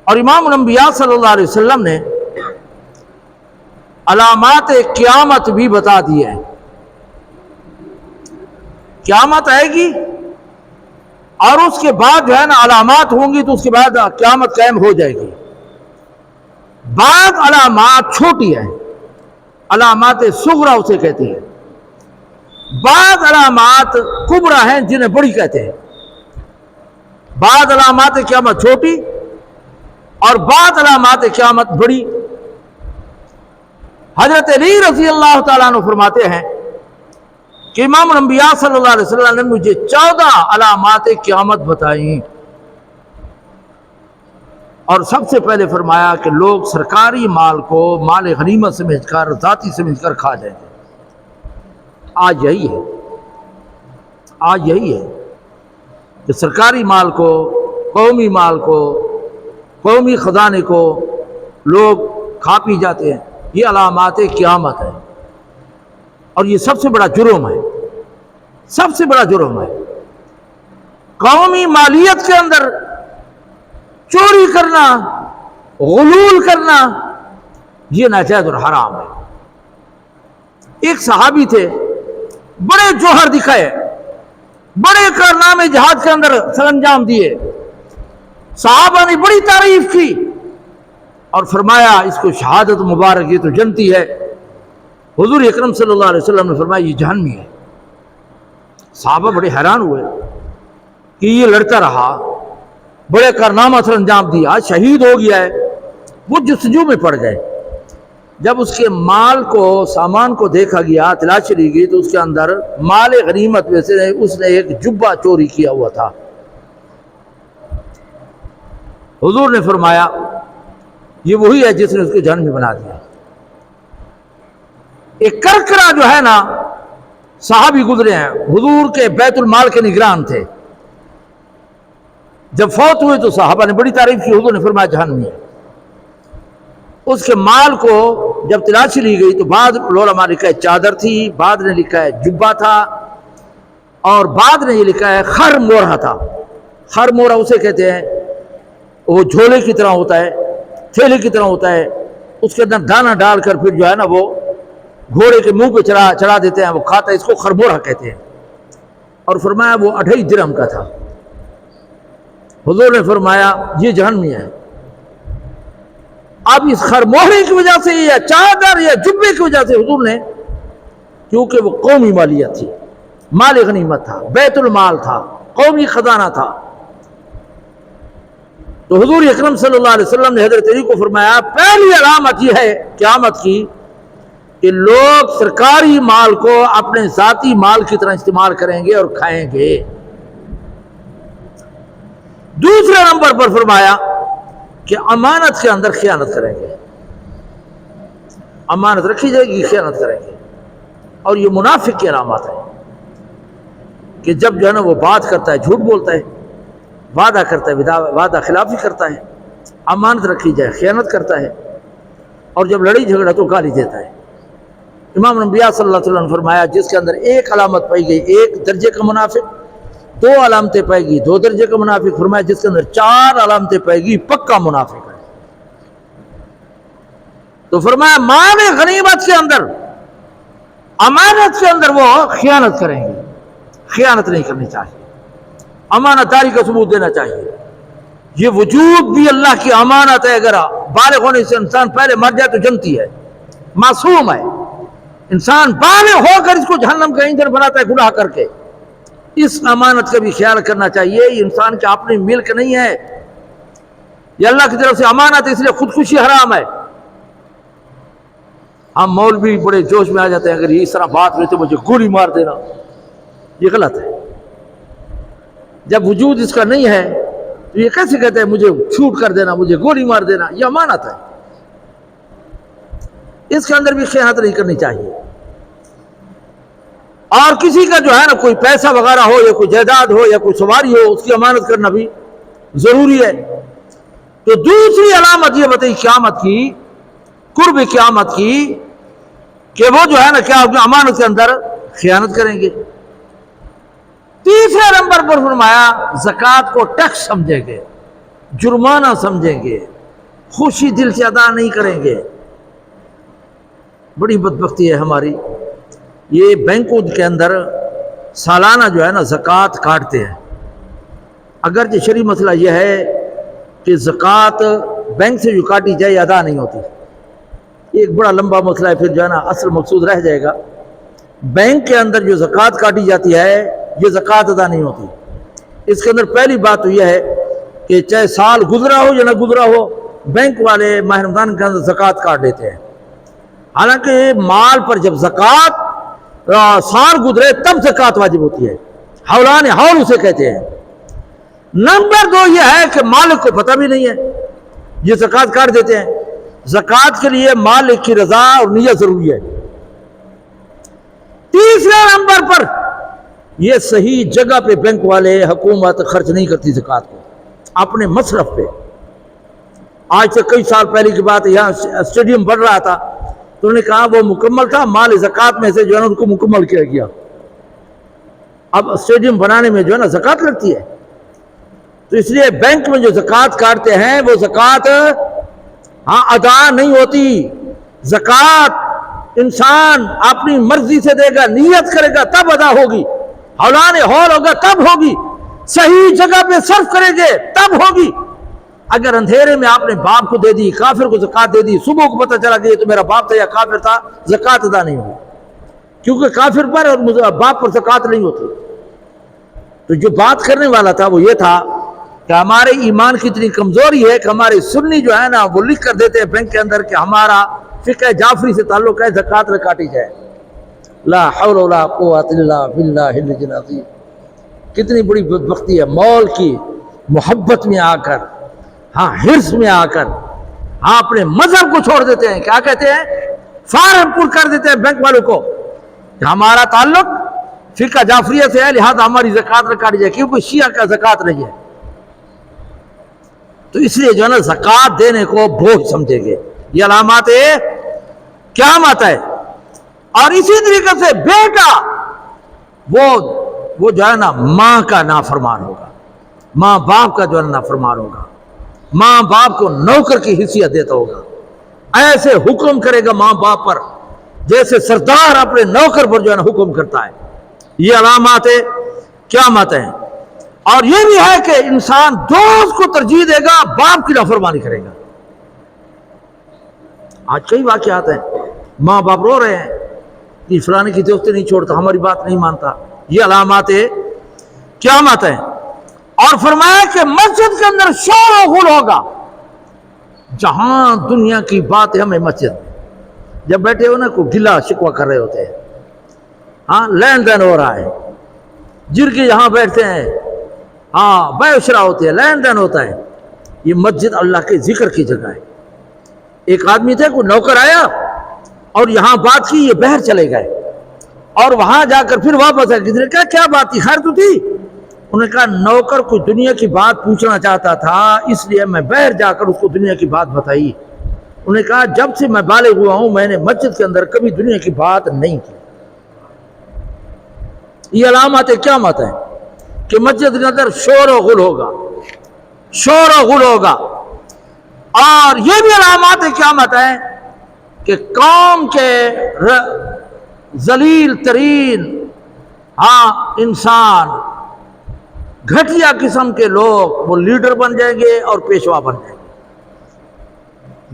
اور امام الانبیاء صلی اللہ علیہ وسلم نے علامات قیامت بھی بتا دی ہے. قیامت آئے گی اور اس کے بعد جو ہے نا علامات ہوں گی، تو اس کے بعد قیامت قائم ہو جائے گی. بعض علامات چھوٹی ہیں، علامات صغرا اسے کہتے ہیں. بعض علامات کبرا ہیں جنہیں بڑی کہتے ہیں. بعض علامات قیامت چھوٹی اور بعض علامات قیامت بڑی. حضرت علی رضی اللہ تعالیٰ عنہ فرماتے ہیں کہ امام الانبیاء صلی اللہ علیہ وسلم نے مجھے 14 علامات قیامت بتائیں، اور سب سے پہلے فرمایا کہ لوگ سرکاری مال کو مال غنیمت سمجھ کر، ذاتی سمجھ کر کھا جائیں گے. آج یہی ہے، آج یہی ہے کہ سرکاری مال کو، قومی مال کو، قومی خزانے کو لوگ کھا پی جاتے ہیں. یہ علامات قیامت ہے، اور یہ سب سے بڑا جرم ہے، سب سے بڑا جرم ہے. قومی مالیت کے اندر چوری کرنا، غلول کرنا، یہ ناجائز اور حرام ہے. ایک صحابی تھے، بڑے جوہر دکھائے، بڑے کارنامے جہاد کے اندر سر انجام دیے. صحابہ نے بڑی تعریف کی اور فرمایا اس کو شہادت مبارک، یہ تو جنتی ہے. حضور اکرم صلی اللہ علیہ وسلم نے فرمایا یہ جہنمی ہے. صحابہ بڑے حیران ہوئے کہ یہ لڑتا رہا، بڑے کارنامہ سر انجام دیا، شہید ہو گیا ہے. وہ جستجو میں پڑ گئے. جب اس کے مال کو، سامان کو دیکھا گیا، تلاشی لی گئی، تو اس کے اندر مال غنیمت میں سے اس نے ایک جبہ چوری کیا ہوا تھا. حضور نے فرمایا یہ وہی ہے جس نے اس کو جہنمی بنا دیا. ایک کرکرا جو ہے نا صحابی گزرے ہیں، حضور کے بیت المال کے نگران تھے. جب فوت ہوئے تو صحابہ نے بڑی تعریف کی. حضور نے فرمایا جہنمی ہے. اس کے مال کو جب تلاشی لی گئی تو بعض علماء نے لکھا ہے چادر تھی، بعض نے لکھا ہے جبہ تھا، اور بعض نے یہ لکھا ہے خر مورہ تھا. خر مورہ اسے کہتے ہیں، وہ جھولے کی طرح ہوتا ہے، تھیلے کی طرح ہوتا ہے. اس کے اندر دانہ ڈال کر پھر جو ہے نا وہ گھوڑے کے منہ پہ چڑھا دیتے ہیں، وہ کھاتا ہے. اس کو خرمورہ کہتے ہیں. اور فرمایا وہ 2.5 درہم کا تھا. حضور نے فرمایا یہ جہنمی ہے. اب اس خرمورے کی وجہ سے یا چادر یا جبے کی وجہ سے حضور نے، کیونکہ وہ قومی مالیت تھی، مال غنیمت تھا، بیت المال تھا، قومی خزانہ تھا، تو حضور اکرم صلی اللہ علیہ وسلم نے حضرت علی کو فرمایا پہلی علامت یہ ہے قیامت کی کہ لوگ سرکاری مال کو اپنے ذاتی مال کی طرح استعمال کریں گے اور کھائیں گے. دوسرے نمبر پر فرمایا کہ امانت کے اندر خیانت کریں گے. امانت رکھی جائے گی، خیانت کریں گے. اور یہ منافق کی علامات ہے کہ جب جو ہے نا وہ بات کرتا ہے جھوٹ بولتا ہے، وعدہ کرتا ہے وعدہ خلافی کرتا ہے، امانت رکھی جائے خیانت کرتا ہے، اور جب لڑائی جھگڑا تو گالی دیتا ہے. امام الانبیاء صلی اللہ علیہ وسلم نے فرمایا جس کے اندر ایک علامت پائی گئی 1 درجے کا منافق، 2 علامتیں پائے گی 2 درجے کا منافق. فرمایا جس کے اندر 4 علامتیں پائے گی پکا منافق ہے. تو فرمایا مال غنیمت کے اندر، امانت کے اندر وہ خیانت کریں گے. خیانت نہیں کرنی چاہیے، امانت داری کا ثبوت دینا چاہیے. یہ وجود بھی اللہ کی امانت ہے. اگر بالغ ہونے سے انسان پہلے مر جائے تو جنتی ہے، معصوم ہے. انسان بالغ ہو کر اس کو جہنم کا ایندھن بناتا ہے گناہ کر کے. اس امانت کا بھی خیال کرنا چاہیے. یہ انسان کی اپنی ملک نہیں ہے، یہ اللہ کی طرف سے امانت ہے، اس لیے خودکشی حرام ہے. ہم مولوی بڑے جوش میں آ جاتے ہیں، اگر یہ اس طرح بات ہوئی تو مجھے گولی مار دینا، یہ غلط ہے. جب وجود اس کا نہیں ہے تو یہ کیسے کہتے ہیں مجھے شوٹ کر دینا، مجھے گولی مار دینا؟ یہ امانت ہے، اس کے اندر بھی خیانت نہیں کرنی چاہیے. اور کسی کا جو ہے نا کوئی پیسہ وغیرہ ہو یا کوئی جائیداد ہو یا کوئی سواری ہو، اس کی امانت کرنا بھی ضروری ہے. تو دوسری علامت یہ بتائی قیامت کی، قرب قیامت کی، کہ وہ جو ہے نا کیا امانت کے اندر خیانت کریں گے. تیسرے نمبر پر فرمایا زکوٰۃ کو ٹیکس سمجھیں گے، جرمانہ سمجھیں گے، خوشی دل سے ادا نہیں کریں گے. بڑی بدبختی ہے ہماری. یہ بینکوں کے اندر سالانہ جو ہے نا زکوٰۃ کاٹتے ہیں. اگرچہ شرعی مسئلہ یہ ہے کہ زکوٰۃ بینک سے جو کاٹی جائے ادا نہیں ہوتی. ایک بڑا لمبا مسئلہ ہے, پھر جو ہے نا اصل مقصود رہ جائے گا. بینک کے اندر جو زکوٰۃ کاٹی جاتی ہے یہ زکوٰۃ ادا نہیں ہوتی. اس کے اندر پہلی بات تو یہ ہے کہ چاہے سال گزرا ہو یا نہ گزرا ہو, بینک والے ماہ رمضان کے اندر زکوٰۃ کاٹ لیتے ہیں. حالانکہ مال پر جب زکوٰۃ سال گزرے تب زکوٰۃ واجب ہوتی ہے. حولان حول اسے کہتے ہیں. نمبر 2 یہ ہے کہ مالک کو پتہ بھی نہیں ہے, یہ زکوٰۃ کاٹ دیتے ہیں. زکوٰۃ کے لیے مالک کی رضا اور نیت ضروری ہے. تیسرے نمبر پر یہ صحیح جگہ پہ بینک والے حکومت خرچ نہیں کرتی زکوٰۃ کو اپنے مصرف پہ. آج سے کئی سال پہلے کی بات ہے, یہاں اسٹیڈیم بن رہا تھا تو انہوں نے کہا وہ مکمل تھا, مال زکوٰۃ میں سے جو ہے نا ان کو مکمل کیا گیا. اب اسٹیڈیم بنانے میں جو ہے نا زکوٰۃ لگتی ہے, تو اس لیے بینک میں جو زکوٰۃ کاٹتے ہیں وہ زکوٰۃ ادا نہیں ہوتی. زکوٰۃ انسان اپنی مرضی سے دے گا, نیت کرے گا تب ادا ہوگی. حولان حول ہوگا تب ہوگی. صحیح جگہ پہ صرف کریں گے تب ہوگی. اگر اندھیرے میں آپ نے باپ کو دے دی, کافر کو زکوٰۃ دے دی, صبح کو پتہ چلا کہ یہ تو میرا باپ تھا یا کافر تھا, زکوٰۃ ادا نہیں ہوگی, کیونکہ کافر پر اور باپ پر زکوٰۃ نہیں ہوتی. تو جو بات کرنے والا تھا وہ یہ تھا کہ ہمارے ایمان کی اتنی کمزوری ہے کہ ہمارے سنی جو ہے نا وہ لکھ کر دیتے ہیں بینک کے اندر کہ ہمارا فقہ جعفری سے تعلق ہے, زکوٰۃ نہ کاٹی جائے. لا حول ولا قوت الا باللہ العلی العظیم. کتنی بڑی بدبختی ہے مال کی محبت میں آ کر, حرص میں آ کر, اپنے مذہب کو چھوڑ دیتے ہیں. کیا کہتے ہیں, فارم پر کر دیتے ہیں بینک والوں کو کہ ہمارا تعلق فقہ جعفریہ سے ہے, لہذا ہماری زکوٰۃ نہ کاٹی جائے, کیونکہ شیعہ کا زکوٰۃ نہیں ہے. تو اس لیے جو ہے نا زکوٰۃ دینے کو بوجھ سمجھیں گے. یہ علامات قیامت ہے. اور اسی طریقے سے بیٹا وہ جو ہے نا ماں کا نافرمان ہوگا, ماں باپ کا جو ہے نا نافرمان ہوگا, ماں باپ کو نوکر کی حیثیت دیتا ہوگا, ایسے حکم کرے گا ماں باپ پر جیسے سردار اپنے نوکر پر جو ہے نا حکم کرتا ہے. یہ علامات قیامت ہیں. اور یہ بھی ہے کہ انسان دوست کو ترجیح دے گا, باپ کی نافرمانی کرے گا. آج کئی واقعات ہیں, ماں باپ رو رہے ہیں کہ فلانے کی دوستی نہیں چھوڑتا, ہماری بات نہیں مانتا. یہ علامات قیامت ہیں. اور فرمایا کہ مسجد کے اندر شور و غل ہوگا. جہاں دنیا کی بات ہے, ہمیں مسجد جب بیٹھے ہو نا کوئی گلا شکوہ کر رہے ہوتے ہیں, لین دین ہو رہا ہے, جرگے یہاں بیٹھتے ہیں, بے اشرا ہوتے ہیں, لین دین ہوتا ہے. یہ مسجد اللہ کے ذکر کی جگہ ہے. ایک آدمی تھے, کوئی نوکر آیا اور یہاں بات کی, یہ باہر چلے گئے اور وہاں جا کر پھر واپس آئے. کسی نے کہا کیا بات تھی, خیر تو تھی. انہوں نے کہا نوکر کوئی دنیا کی بات پوچھنا چاہتا تھا, اس لیے میں باہر جا کر اس کو دنیا کی بات بتائی. انہوں نے کہا جب سے میں بالغ ہوا ہوں میں نے مسجد کے اندر کبھی دنیا کی بات نہیں کی. یہ علامات قیامت ہیں کہ مسجد کے اندر شور و غل ہوگا, شور و غل ہوگا. اور یہ بھی علامات قیامت ہیں کہ قوم کے ذلیل ترین انسان, گھٹیا قسم کے لوگ وہ لیڈر بن جائیں گے اور پیشوا بن جائیں گے.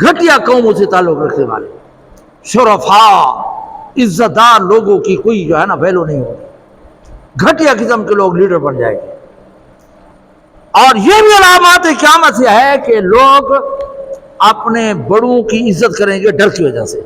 گھٹیا قوموں سے تعلق رکھنے والے شرفاء عزت دار لوگوں کی کوئی جو ہے نا ویلو نہیں ہوگی. گھٹیا قسم کے لوگ لیڈر بن جائیں گے. اور یہ بھی علامات قیامت سے ہے کہ لوگ اپنے بڑوں کی عزت کریں گے ڈر کی وجہ سے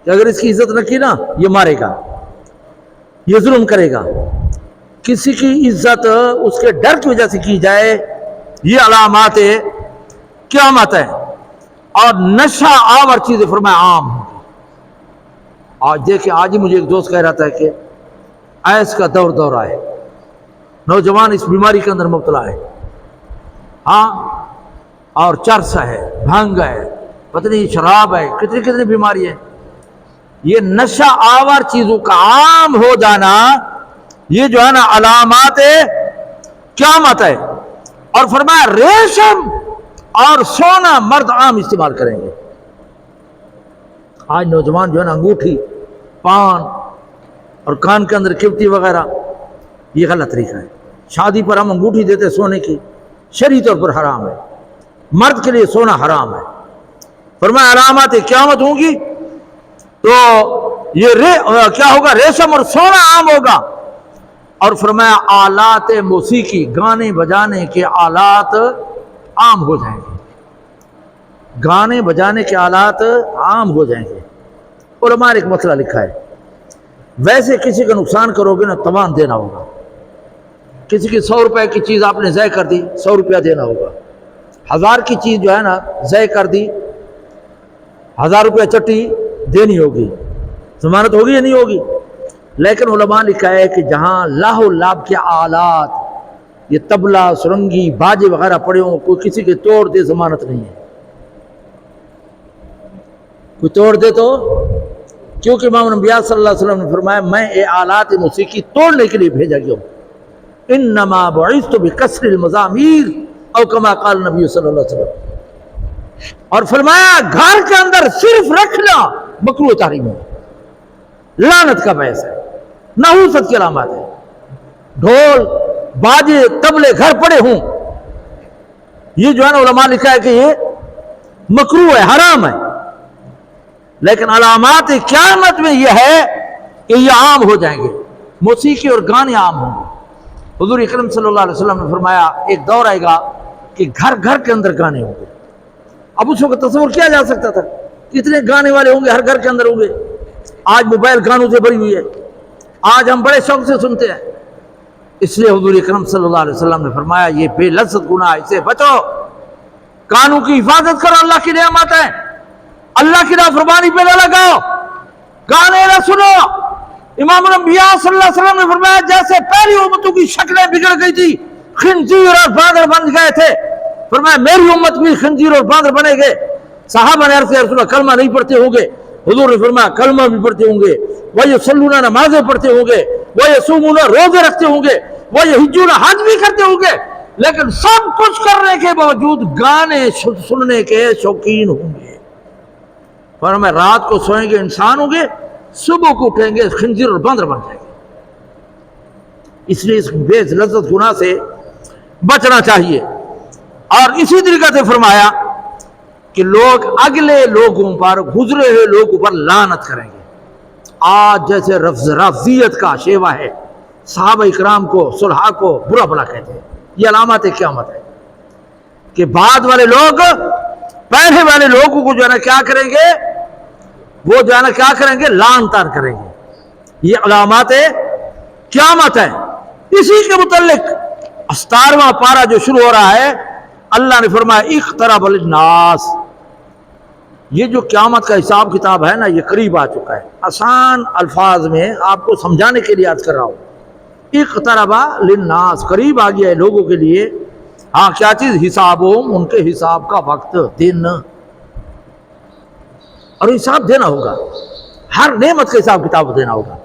کہ اگر اس کی عزت نہ کی نا یہ مارے گا, یہ ظلم کرے گا. کسی کی عزت اس کے ڈر کی وجہ سے کی جائے, یہ علامات قیامت ہے. اور نشہ آور چیزیں فرمایا عام ہوگی. آج دیکھیں, آج ہی مجھے ایک دوست کہہ رہا تھا کہ ایس کا دورہ ہے, نوجوان اس بیماری کے اندر مبتلا ہے, اور چرس ہے, بھنگ ہے, پتہ نہیں شراب ہے, کتنی بیماری ہے. یہ نشہ آور چیزوں کا عام ہو جانا یہ جو ہے نا علامات قیامت ہے. اور فرمایا ریشم اور سونا مرد عام استعمال کریں گے۔ آج نوجوان جو ہے نا انگوٹھی، پان اور کان کے اندر کیوٹی وغیرہ، یہ غلط طریقہ ہے۔ شادی پر ہم انگوٹھی دیتے سونے کی، شرعی طور پر حرام ہے، مرد کے لیے سونا حرام ہے۔ فرمایا علامات قیامت ہوں گی تو یہ کیا ہوگا؟ ریشم اور سونا عام ہوگا۔ اور فرمایا آلات موسیقی، گانے بجانے کے آلات عام ہو جائیں گے، گانے بجانے کے آلات عام ہو جائیں گے۔ علماء نے ایک مسئلہ لکھا ہے، ویسے کسی کا نقصان کرو گے نا تاوان دینا ہوگا۔ کسی کی 100 روپے کی چیز آپ نے ضائع کر دی، 100 روپیہ دینا ہوگا۔ 1000 کی چیز جو ہے نا ضائع کر دی، 1000 روپیہ چٹی دینی ہوگی، ضمانت ہوگی یا نہیں ہوگی؟ لیکن علماء نے کہا ہے کہ جہاں لاہ و لاب کے آلات، یہ طبلہ، سرنگی، باجے وغیرہ پڑے ہوں، کوئی کسی کے توڑ دے ضمانت نہیں ہے۔ کوئی توڑ دے تو، کیونکہ امام الانبیاء صلی اللہ علیہ وسلم نے فرمایا میں یہ آلات موسیقی توڑنے کے لیے بھیجا گیا ہوں۔ انما بعثت بکسر المزامیر او کما قال نبی صلی اللہ علیہ وسلم۔ اور فرمایا گھر کے اندر صرف رکھنا مکروہ تحریم ہے، لعنت کا باعث ہے، نحوست کی علامات ہے۔ ڈھول، باجے، طبلے گھر پڑے ہوں، یہ جو ہے نا علماء لکھا ہے کہ یہ مکروہ ہے، حرام ہے۔ لیکن علامات قیامت میں یہ ہے کہ یہ عام ہو جائیں گے، موسیقی اور گانے عام ہوں گے۔ حضور اکرم صلی اللہ علیہ وسلم نے فرمایا ایک دور آئے گا کہ گھر گھر کے اندر گانے ہوں گے۔ اب اس وقت تصور کیا جا سکتا تھا کتنے گانے والے ہوں گے، ہر گھر کے اندر ہوں گے۔ آج موبائل گانوں سے بھری ہوئی ہے، آج ہم بڑے شوق سے سنتے ہیں۔ اس لیے حضور اکرم صلی اللہ علیہ وسلم نے فرمایا یہ بے لذت گناہ، اسے بچو، کانوں کی حفاظت کرو، اللہ کی نعمت ہے، اللہ کی نافرمانی پہ نہ لگاؤ، گانے نہ سنو۔ امام الانبیاء صلی اللہ علیہ وسلم نے فرمایا جیسے پہلی امتوں کی شکلیں بگڑ گئی تھی، خنزیر اور باندر بن گئے تھے، فرمایا میری امت بھی خنزیر اور باندر بنے گے۔ صحابہ نے عرض کیا رسول اللہ کلمہ نہیں پڑھتے ہوں گے؟ حضور نے فرمایا کلمہ بھی پڑھتے ہوں گے، وَيُصَلُّونَ نمازیں پڑھتے ہوں گے، وَيَصُومُونَ روزے رکھتے ہوں گے، وَيَحِجُّونَ حج بھی کرتے ہوں گے، لیکن سب کچھ کرنے کے باوجود گانے سننے کے شوقین ہوں گے۔ فرمایا رات کو سوئیں گے انسان ہوں گے، صبح کو اٹھیں گے خنزیر اور باندر بن جائیں گے۔ اس لیے اس بے لذت گناہ سے بچنا چاہیے۔ اور اسی طریقے سے فرمایا کہ لوگ اگلے لوگوں پر، گزرے ہوئے لوگوں پر لعنت کریں گے۔ آج جیسے رافضیت کا شیوا ہے، صحابہ اکرام کو، صلحاء کو برا بھلا کہتے ہیں، یہ علامات قیامت ہے کہ بعد والے لوگ پہلے والے لوگوں کو جو ہے نا کیا کریں گے، وہ جو ہے نا کیا کریں گے، لعن طار کریں گے۔ یہ علامات قیامت ہے۔ اسی کے متعلق 17واں پارہ جو شروع ہو رہا ہے، اللہ نے فرمایا اقترب للناس، یہ جو قیامت کا حساب کتاب ہے نا یہ قریب آ چکا ہے۔ آسان الفاظ میں آپ کو سمجھانے کے لیے عرض کر رہا ہوں، اقترب للناس، قریب آ گیا ہے لوگوں کے لیے۔ ہاں کیا چیز؟ حسابهم، ان کے حساب کا وقت، دن، اور حساب دینا ہوگا، ہر نعمت کا حساب کتاب دینا ہوگا۔